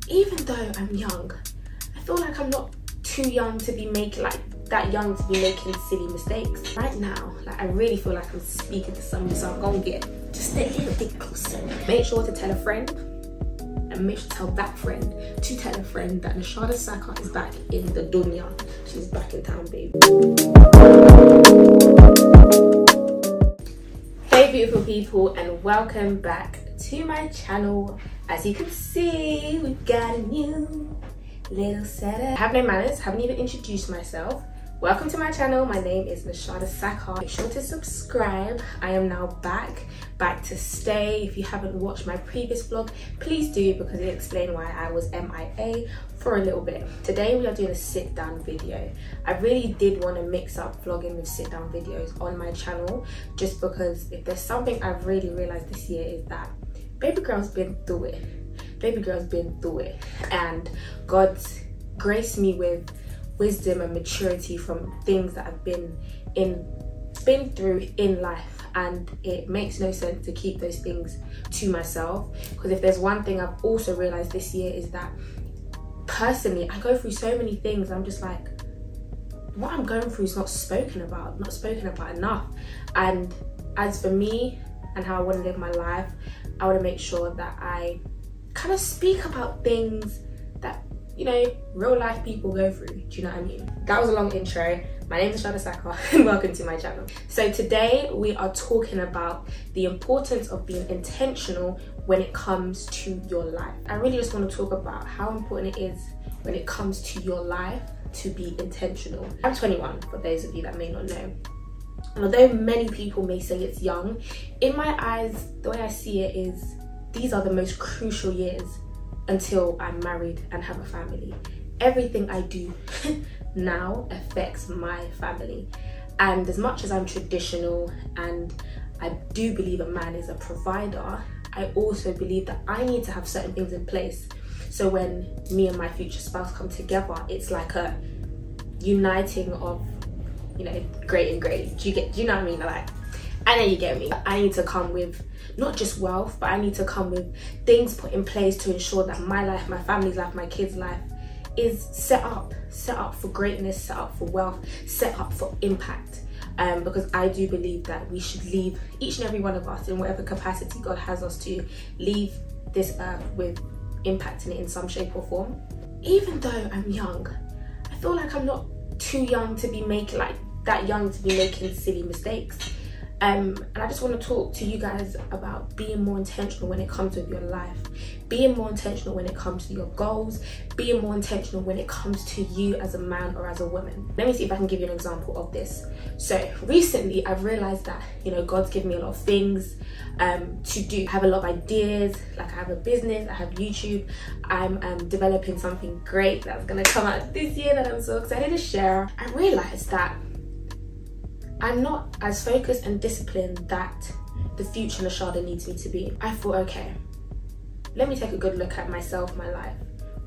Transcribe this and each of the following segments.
even though I'm young, I feel like I'm not too young to be making making silly mistakes. Right now, like I really feel like I'm speaking to somebody, so I'm gonna get just a little bit closer. Make sure to tell a friend, and make sure to tell that friend to tell a friend that Nashada Saka is back in the dunya. She's back in town, babe. Hey beautiful people, and welcome back to my channel. As you can see, we've got a new little setup. I have no manners, haven't even introduced myself. Welcome to my channel. My name is Nashada Saka. Make sure to subscribe. I am now back to stay. If you haven't watched my previous vlog, please do, because it explained why I was MIA for a little bit. Today we are doing a sit down video. I really did want to mix up vlogging with sit down videos on my channel, just because if there's something I've really realized this year is that baby girl's been through it. Baby girl's been through it, and God's graced me with wisdom and maturity from things that I've been through in life, and it makes no sense to keep those things to myself. Because if there's one thing I've also realized this year is that personally I go through so many things, I'm just like, what I'm going through is not spoken about enough. And as for me and how I want to live my life, I want to make sure that I kind of speak about things that, you know, real life people go through. Do you know what I mean? That was a long intro. My name is Nashada Saka and welcome to my channel. So today we are talking about the importance of being intentional when it comes to your life. I really just want to talk about how important it is when it comes to your life to be intentional. I'm 21, for those of you that may not know. And although many people may say it's young, in my eyes, the way I see it is these are the most crucial years until I'm married and have a family. Everything I do now affects my family. And as much as I'm traditional and I do believe a man is a provider, I also believe that I need to have certain things in place. So when me and my future spouse come together, it's like a uniting of, you know, great and great. Do you know what I mean? Like, I know you get me. I need to come with not just wealth, but I need to come with things put in place to ensure that my life, my family's life, my kids' life is set up for greatness, set up for wealth, set up for impact. Because I do believe that we should leave, each and every one of us, in whatever capacity God has us to, leave this earth with impacting it in some shape or form. Even though I'm young, I feel like I'm not too young to be making silly mistakes. And I just want to talk to you guys about being more intentional when it comes to your life, being more intentional when it comes to your goals, being more intentional when it comes to you as a man or as a woman. Let me see if I can give you an example of this. So recently I've realized that, you know, God's given me a lot of things to do. I have a lot of ideas, like I have a business, I have YouTube, I'm developing something great that's gonna come out this year that I'm so excited to share. I realized that I'm not as focused and disciplined that the future Nashada needs me to be. I thought, okay, let me take a good look at myself, my life.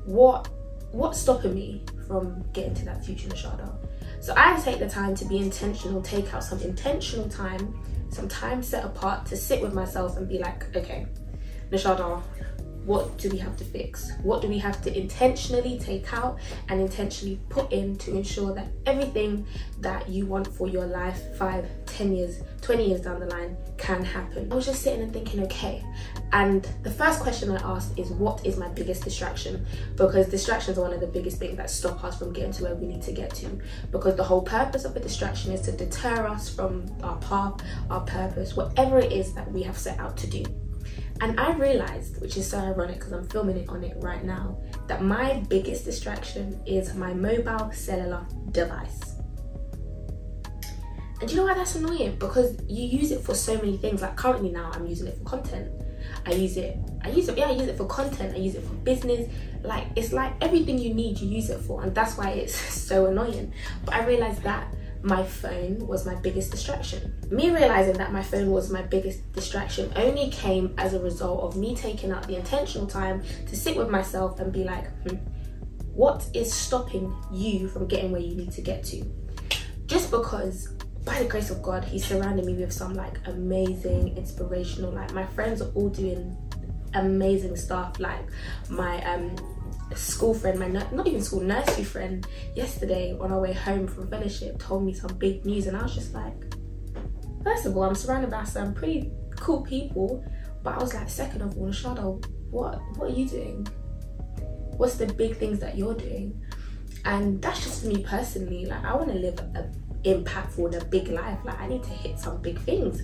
What's stopping me from getting to that future Nashada? So I take the time to be intentional, take out some intentional time, some time set apart to sit with myself and be like, okay, Nashada, what do we have to fix? What do we have to intentionally take out and intentionally put in to ensure that everything that you want for your life 5, 10 years, 20 years down the line can happen? I was just sitting and thinking, okay. And the first question I asked is, what is my biggest distraction? Because distractions are one of the biggest things that stop us from getting to where we need to get to. Because the whole purpose of a distraction is to deter us from our path, our purpose, whatever it is that we have set out to do. And I realized, which is so ironic because I'm filming it on it right now, that my biggest distraction is my mobile cellular device. And do you know why that's annoying? Because you use it for so many things. Like currently now, I'm using it for content. I use it for content, I use it for business. Like, it's like everything you need, you use it for. And that's why it's so annoying. But I realized that my phone was my biggest distraction. Me realizing that my phone was my biggest distraction only came as a result of me taking out the intentional time to sit with myself and be like, what is stopping you from getting where you need to get to? Just because, by the grace of God, He surrounded me with some like amazing, inspirational, like my friends are all doing amazing stuff. Like my school friend, my not even school, nursery friend, yesterday on our way home from fellowship told me some big news, and I was just like, first of all, I'm surrounded by some pretty cool people, but I was like, second of all, Nashada, what are you doing? What's the big things that you're doing? And that's just me personally. Like, I want to live a impactful and a big life. Like, I need to hit some big things,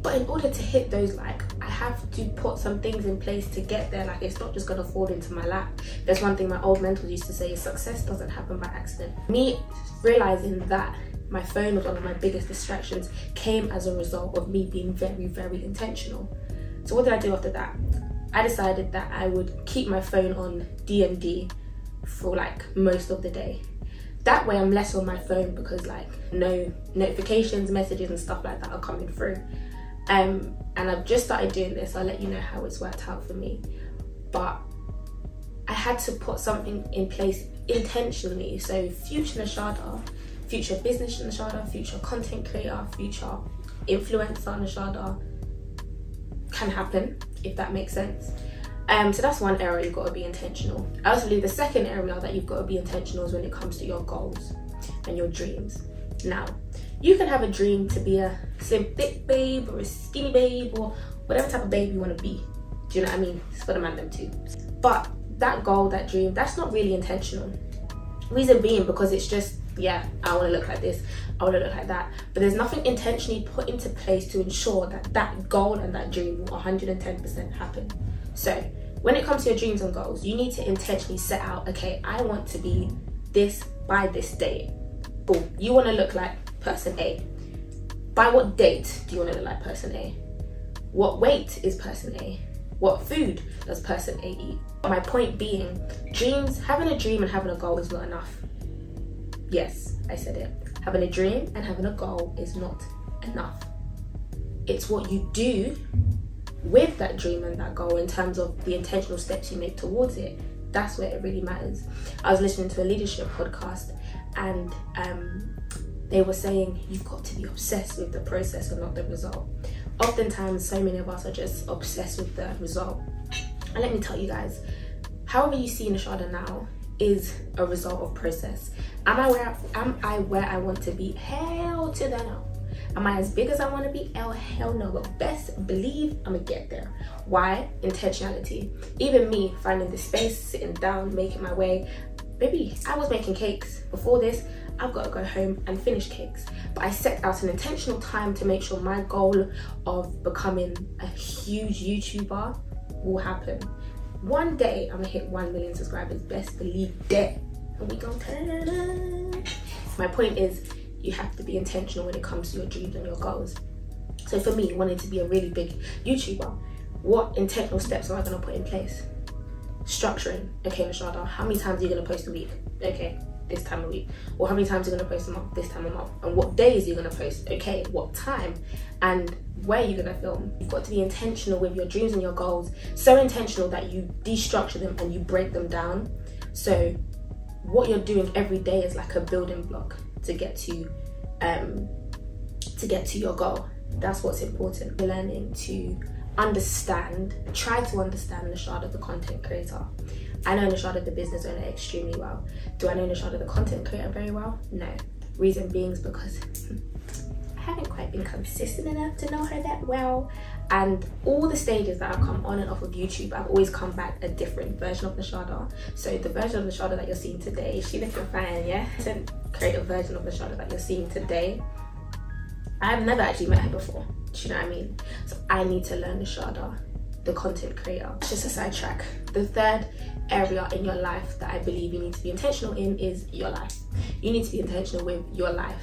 but in order to hit those, like, I have to put some things in place to get there. Like, it's not just gonna fall into my lap. There's one thing my old mentors used to say: success doesn't happen by accident. Me realizing that my phone was one of my biggest distractions came as a result of me being very, very intentional. So what did I do after that? I decided that I would keep my phone on D&D for like most of the day. That way I'm less on my phone, because like no notifications, messages and stuff like that are coming through. And I've just started doing this. I'll let you know how it's worked out for me. But I had to put something in place intentionally. So future Nashada, future business Nashada, future content creator, future influencer Nashada can happen, if that makes sense. So that's one area you've got to be intentional. I also believe the second area that you've got to be intentional is when it comes to your goals and your dreams. Now, you can have a dream to be a slim thick babe or a skinny babe or whatever type of babe you want to be. Do you know what I mean? It's for the man them too. But that goal, that dream, that's not really intentional. Reason being, because it's just, yeah, I want to look like this, I want to look like that, but there's nothing intentionally put into place to ensure that that goal and that dream will 110% happen. So when it comes to your dreams and goals, you need to intentionally set out, okay, I want to be this by this date. Boom. You want to look like person A. By what date do you want to look like person A? What weight is person A? What food does person A eat? My point being, dreams, having a dream and having a goal is not enough. Yes, I said it. Having a dream and having a goal is not enough. It's what you do with that dream and that goal in terms of the intentional steps you make towards it. That's where it really matters. I was listening to a leadership podcast, and they were saying you've got to be obsessed with the process and not the result. Oftentimes, so many of us are just obsessed with the result. And let me tell you guys, however you see Nashada now is a result of process. Am I where I want to be? Hell to the no. Am I as big as I want to be? Hell no. But best believe I'm gonna get there. Why? Intentionality. Even me finding the space, sitting down, making my way. Baby, I was making cakes. Before this, I've got to go home and finish cakes. But I set out an intentional time to make sure my goal of becoming a huge YouTuber will happen. One day, I'm gonna hit 1 million subscribers. Best believe that. And we gonna turn it up. My point is, you have to be intentional when it comes to your dreams and your goals. So for me, wanting to be a really big YouTuber, what intentional steps am I gonna put in place? Structuring. Okay, Nashada, how many times are you gonna post a week? Okay, this time a week. Or how many times are you gonna post a month? This time a month. And what days are you gonna post? Okay, what time? And where are you gonna film? You've got to be intentional with your dreams and your goals. So intentional that you destructure them and you break them down. So what you're doing every day is like a building block to get to your goal. That's what's important. You're learning to understand, try to understand Nashada the content creator. I know Nashada the business owner extremely well. Do I know Nashada the content creator very well? No. Reason being is because I haven't quite been consistent enough to know her that well. And all the stages that I've come on and off of YouTube, I've always come back a different version of Nashada. So the version of Nashada that you're seeing today, she looking fine, yeah? To create a version of Nashada that you're seeing today, I've never actually met her before. Do you know what I mean? So I need to learn Nashada, the content creator. It's just a sidetrack. The third area in your life that I believe you need to be intentional in is your life. You need to be intentional with your life.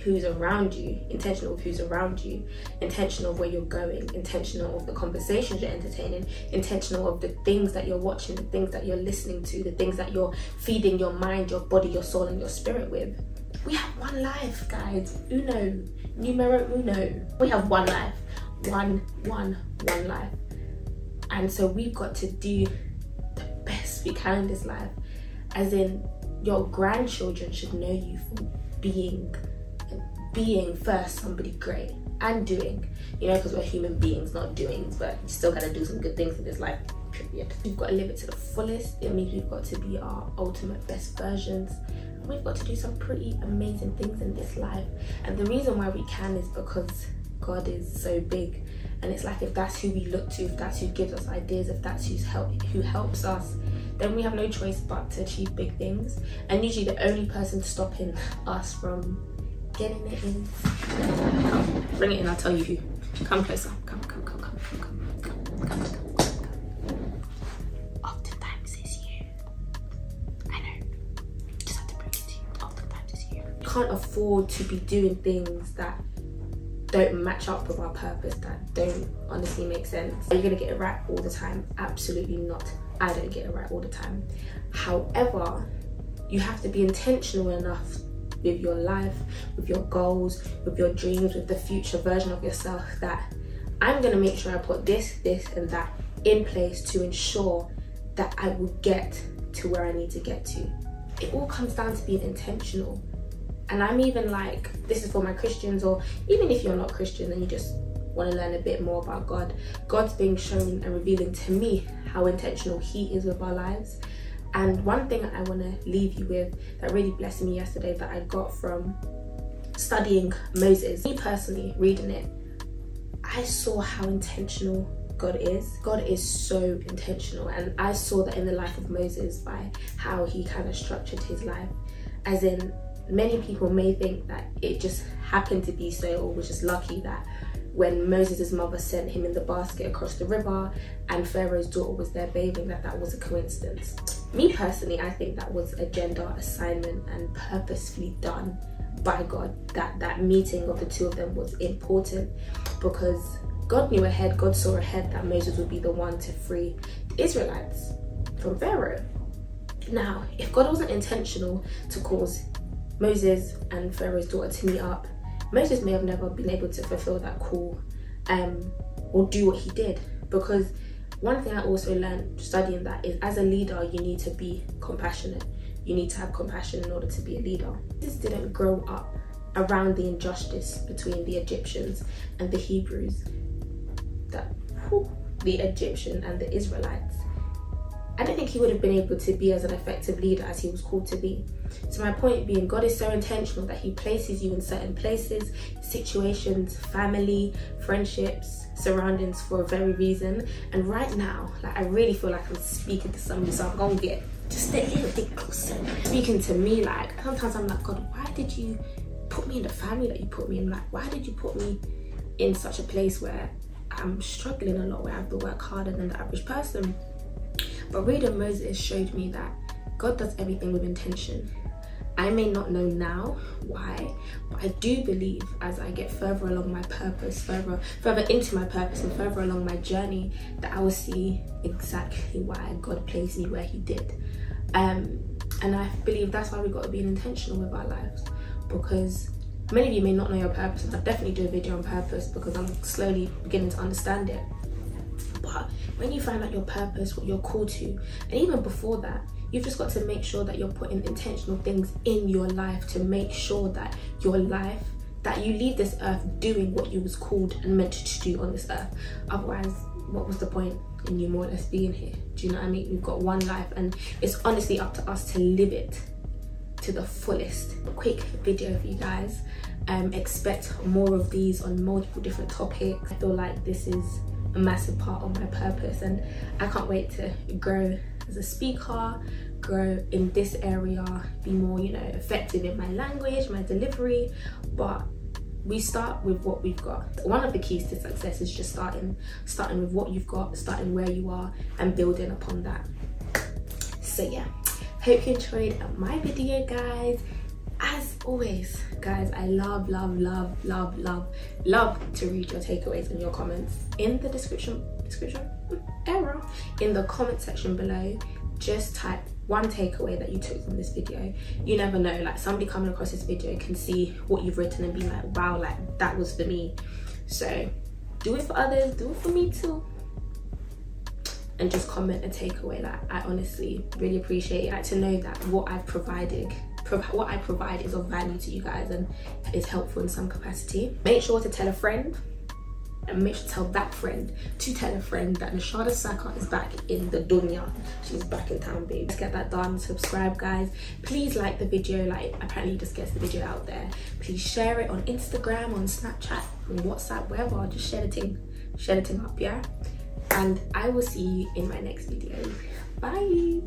Who's around you, intentional of who's around you, intentional of where you're going, intentional of the conversations you're entertaining, intentional of the things that you're watching, the things that you're listening to, the things that you're feeding your mind, your body, your soul and your spirit with. We have one life, guys. Uno, numero uno. We have one life. One life. And so we've got to do the best we can in this life. As in, your grandchildren should know you for being first somebody great and doing, you know, because we're human beings, not doings, but you still gotta do some good things in this life, period. We've got to live it to the fullest. It means we've got to be our ultimate best versions. We've got to do some pretty amazing things in this life, and the reason why we can is because God is so big. And it's like, if that's who we look to, if that's who gives us ideas, if that's who helps us, then we have no choice but to achieve big things. And usually the only person stopping us from getting it in, bring it in, I'll tell you who. Come closer, come. Oftentimes it's you. I know, just have to bring it to you. Oftentimes it's you. You can't afford to be doing things that don't match up with our purpose, that don't honestly make sense. Are you gonna get it right all the time? Absolutely not. I don't get it right all the time. However, you have to be intentional enough with your life, with your goals, with your dreams, with the future version of yourself, that I'm gonna make sure I put this and that in place to ensure that I will get to where I need to get to. It all comes down to being intentional. And I'm even like, this is for my Christians, or even if you're not Christian and you just want to learn a bit more about God, God's being shown and revealing to me how intentional He is with our lives. And one thing I want to leave you with that really blessed me yesterday, that I got from studying Moses, me personally reading it, I saw how intentional God is. God is so intentional, and I saw that in the life of Moses by how he kind of structured his life. As in, many people may think that it just happened to be so, or was just lucky that when Moses' mother sent him in the basket across the river and Pharaoh's daughter was there bathing, that was a coincidence. Me personally, I think that was a gender assignment and purposefully done by God. That meeting of the two of them was important because God knew ahead, God saw ahead that Moses would be the one to free the Israelites from Pharaoh. Now, if God wasn't intentional to cause Moses and Pharaoh's daughter to meet up, Moses may have never been able to fulfill that call or do what he did. Because one thing I also learned studying that is, as a leader, you need to be compassionate. You need to have compassion in order to be a leader. This didn't grow up around the injustice between the Egyptians and the Hebrews. The Egyptian and the Israelites. I don't think he would have been able to be as an effective leader as he was called to be. So my point being, God is so intentional that he places you in certain places, situations, family, friendships, surroundings for a very reason. And right now, like, I really feel like I'm speaking to somebody, so I'm gonna get just a little bit closer. Speaking to me, like, sometimes I'm like, God, why did you put me in the family that you put me in? Like, why did you put me in such a place where I'm struggling a lot, where I have to work harder than the average person? But reading Moses showed me that God does everything with intention. I may not know now why, but I do believe as I get further along my purpose, further into my purpose and further along my journey, that I will see exactly why God placed me where he did. And I believe that's why we've got to be intentional with our lives, because many of you may not know your purpose, and I'll definitely do a video on purpose because I'm slowly beginning to understand it. But when you find out your purpose, what you're called to, and even before that, you've just got to make sure that you're putting intentional things in your life to make sure that your life, that you leave this earth doing what you was called and meant to do on this earth. Otherwise, what was the point in you more or less being here? Do you know what I mean? We've got one life, and it's honestly up to us to live it to the fullest. A quick video for you guys. Expect more of these on multiple different topics. I feel like this is a massive part of my purpose, and I can't wait to grow as a speaker, grow in this area, be more, you know, effective in my language, my delivery. But we start with what we've got. One of the keys to success is just starting with what you've got, starting where you are and building upon that. So yeah, hope you enjoyed my video, guys. As always, guys, I love to read your takeaways and your comments in the in the comment section below. Just type one takeaway that you took from this video. You never know, like, somebody coming across this video can see what you've written and be like, wow, like, that was for me. So do it for others, do it for me too, and just comment a takeaway. Like, I honestly really appreciate it. Like, to know that what I provide is of value to you guys and is helpful in some capacity. Make sure to tell a friend, and make sure to tell that friend to tell a friend that Nashada Saka is back in the dunya. She's back in town, babe. Let's get that done. Subscribe, guys. Please like the video. Like, apparently it just gets the video out there. Please share it on Instagram, on Snapchat, on WhatsApp, wherever. Just share the thing up, yeah? And I will see you in my next video. Bye.